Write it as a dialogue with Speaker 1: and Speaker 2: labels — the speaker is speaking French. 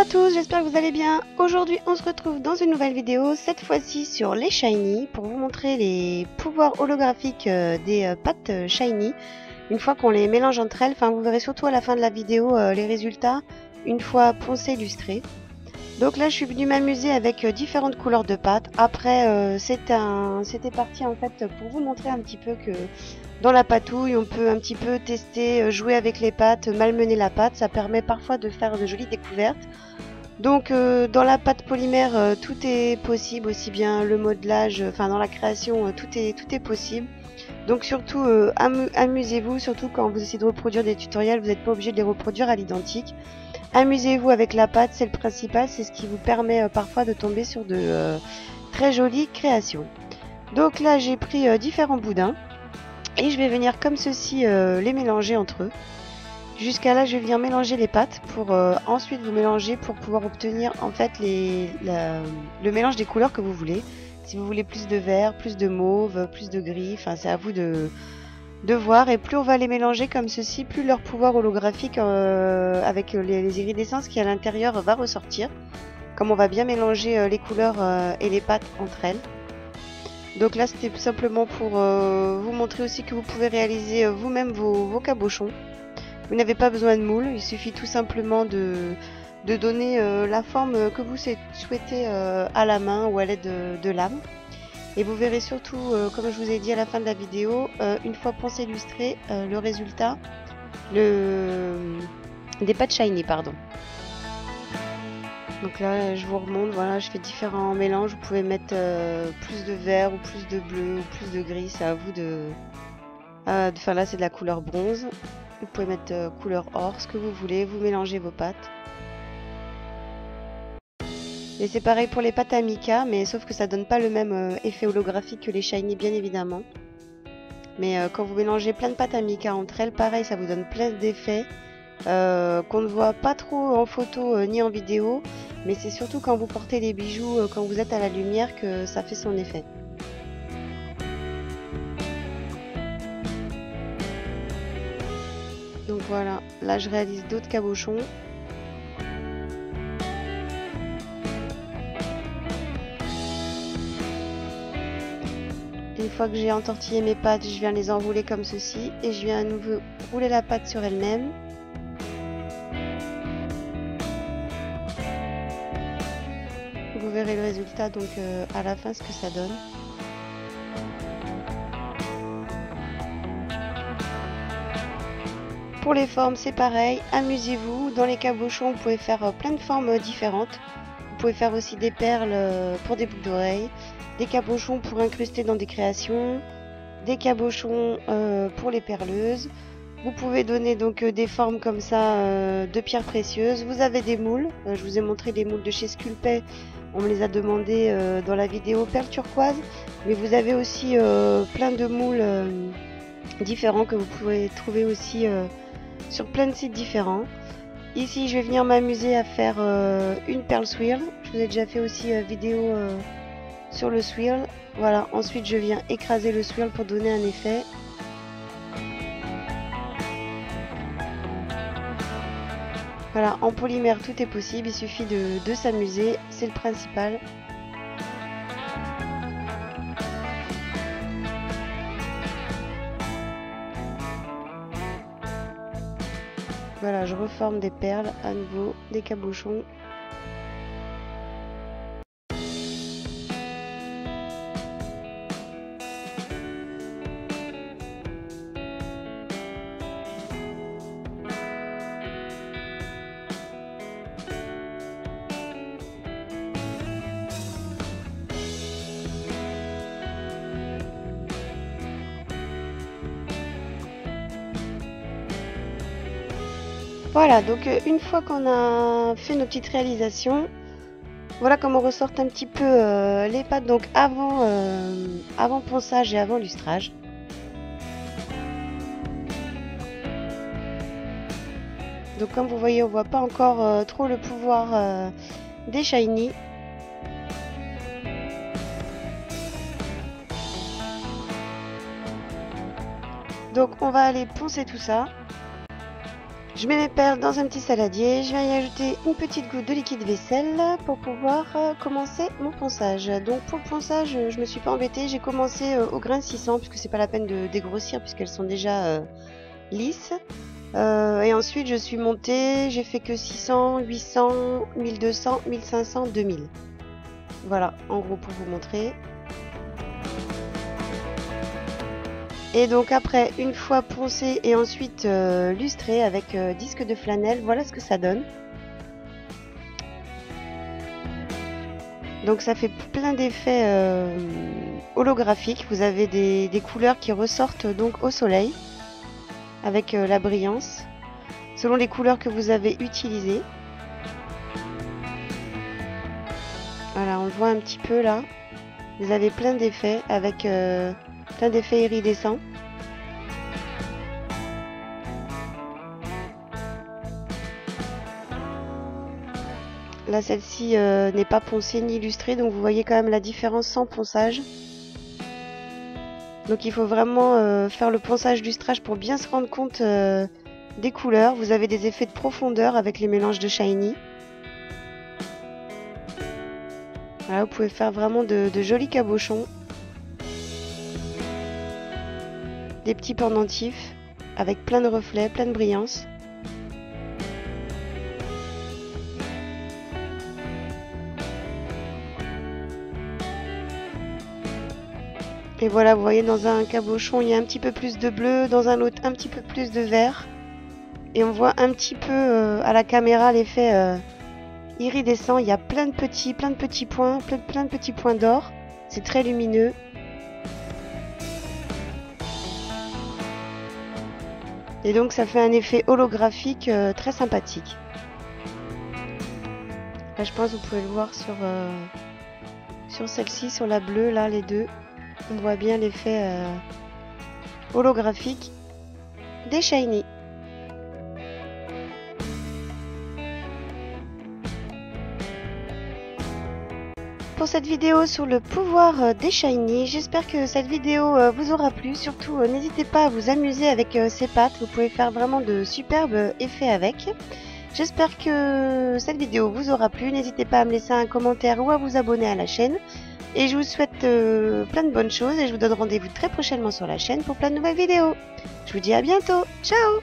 Speaker 1: tous, j'espère que vous allez bien. Aujourd'hui, on se retrouve dans une nouvelle vidéo, cette fois-ci sur les Shiny, pour vous montrer les pouvoirs holographiques des pâtes Shiny. Une fois qu'on les mélange entre elles, enfin vous verrez surtout à la fin de la vidéo les résultats, une fois poncées illustrées. Donc là, je suis venue m'amuser avec différentes couleurs de pâtes. Après, c'était parti en fait pour vous montrer un petit peu que dans la patouille, on peut un petit peu tester, jouer avec les pâtes, malmener la pâte. Ça permet parfois de faire de jolies découvertes. Donc dans la pâte polymère, tout est possible, aussi bien le modelage, enfin dans la création, tout est possible. Donc surtout, amusez-vous, surtout quand vous essayez de reproduire des tutoriels, vous n'êtes pas obligé de les reproduire à l'identique. Amusez-vous avec la pâte, c'est le principal, c'est ce qui vous permet parfois de tomber sur de très jolies créations. Donc là, j'ai pris différents boudins et je vais venir comme ceci les mélanger entre eux. Jusqu'à là, je vais venir mélanger les pâtes pour ensuite vous mélanger pour pouvoir obtenir en fait le mélange des couleurs que vous voulez. Si vous voulez plus de vert, plus de mauve, plus de gris, enfin c'est à vous de voir. Et plus on va les mélanger comme ceci, plus leur pouvoir holographique avec les iridescences qui à l'intérieur va ressortir. Comme on va bien mélanger les couleurs et les pâtes entre elles. Donc là, c'était simplement pour vous montrer aussi que vous pouvez réaliser vous-même vos cabochons. Vous n'avez pas besoin de moule, il suffit tout simplement de donner la forme que vous souhaitez à la main ou à l'aide de lame. Et vous verrez surtout, comme je vous ai dit à la fin de la vidéo, une fois poncé illustré, le résultat des pâtes Shiny, pardon. Donc là, je vous remonte, voilà, je fais différents mélanges. Vous pouvez mettre plus de vert ou plus de bleu ou plus de gris, c'est à vous de... Enfin là, c'est de la couleur bronze. Vous pouvez mettre couleur or, ce que vous voulez, vous mélangez vos pâtes. Et c'est pareil pour les pâtes à mica, mais sauf que ça donne pas le même effet holographique que les Shiny, bien évidemment. Mais quand vous mélangez plein de pâtes à mica entre elles, pareil, ça vous donne plein d'effets qu'on ne voit pas trop en photo ni en vidéo. Mais c'est surtout quand vous portez les bijoux, quand vous êtes à la lumière, que ça fait son effet. Donc voilà, là je réalise d'autres cabochons. Une fois que j'ai entortillé mes pâtes, je viens les enrouler comme ceci et je viens à nouveau rouler la pâte sur elle-même. Vous verrez le résultat donc à la fin ce que ça donne. Pour les formes, c'est pareil, amusez-vous. Dans les cabochons, vous pouvez faire plein de formes différentes. Vous pouvez faire aussi des perles pour des boucles d'oreilles, des cabochons pour incruster dans des créations, des cabochons pour les perleuses. Vous pouvez donner donc des formes comme ça de pierres précieuses. Vous avez des moules, je vous ai montré les moules de chez Sculpey, on me les a demandé dans la vidéo perles turquoise. Mais vous avez aussi plein de moules différents que vous pouvez trouver aussi sur plein de sites différents. Ici, je vais venir m'amuser à faire une perle swirl. Je vous ai déjà fait aussi vidéo sur le swirl. Voilà, ensuite je viens écraser le swirl pour donner un effet. Voilà, en polymère tout est possible, il suffit de s'amuser, c'est le principal. Voilà, je reforme des perles, à nouveau des cabochons. Voilà, donc une fois qu'on a fait nos petites réalisations, voilà comment ressortent un petit peu les pâtes donc avant ponçage et avant lustrage. Donc comme vous voyez, on voit pas encore trop le pouvoir des Shiny. Donc on va aller poncer tout ça. Je mets mes perles dans un petit saladier, je vais y ajouter une petite goutte de liquide vaisselle pour pouvoir commencer mon ponçage. Donc pour le ponçage, je me suis pas embêtée, j'ai commencé au grain de 600 puisque c'est pas la peine de dégrossir puisqu'elles sont déjà lisses. Et ensuite je suis montée, j'ai fait que 600, 800, 1200, 1500, 2000. Voilà, en gros pour vous montrer. Et donc après, une fois poncé et ensuite lustré avec disque de flanelle, voilà ce que ça donne. Donc ça fait plein d'effets holographiques. Vous avez des couleurs qui ressortent donc au soleil avec la brillance, selon les couleurs que vous avez utilisées. Voilà, on le voit un petit peu là. Vous avez plein d'effets avec plein d'effets iridescents. Là, celle-ci n'est pas poncée ni illustrée, donc vous voyez quand même la différence sans ponçage. Donc il faut vraiment faire le ponçage lustrage pour bien se rendre compte des couleurs. Vous avez des effets de profondeur avec les mélanges de shiny. Voilà, vous pouvez faire vraiment de jolis cabochons. Des petits pendentifs avec plein de reflets, plein de brillance. Et voilà, vous voyez, dans un cabochon, il y a un petit peu plus de bleu, dans un autre, un petit peu plus de vert. Et on voit un petit peu à la caméra l'effet iridescent. Il y a plein de petits points, plein de petits points d'or. C'est très lumineux. Et donc ça fait un effet holographique très sympathique. Là, je pense que vous pouvez le voir sur celle-ci, sur la bleue, là, les deux. On voit bien l'effet holographique des shiny. Pour cette vidéo sur le pouvoir des shiny, j'espère que cette vidéo vous aura plu. Surtout, n'hésitez pas à vous amuser avec ces pattes. Vous pouvez faire vraiment de superbes effets avec. J'espère que cette vidéo vous aura plu. N'hésitez pas à me laisser un commentaire ou à vous abonner à la chaîne. Et je vous souhaite plein de bonnes choses et je vous donne rendez-vous très prochainement sur la chaîne pour plein de nouvelles vidéos. Je vous dis à bientôt. Ciao!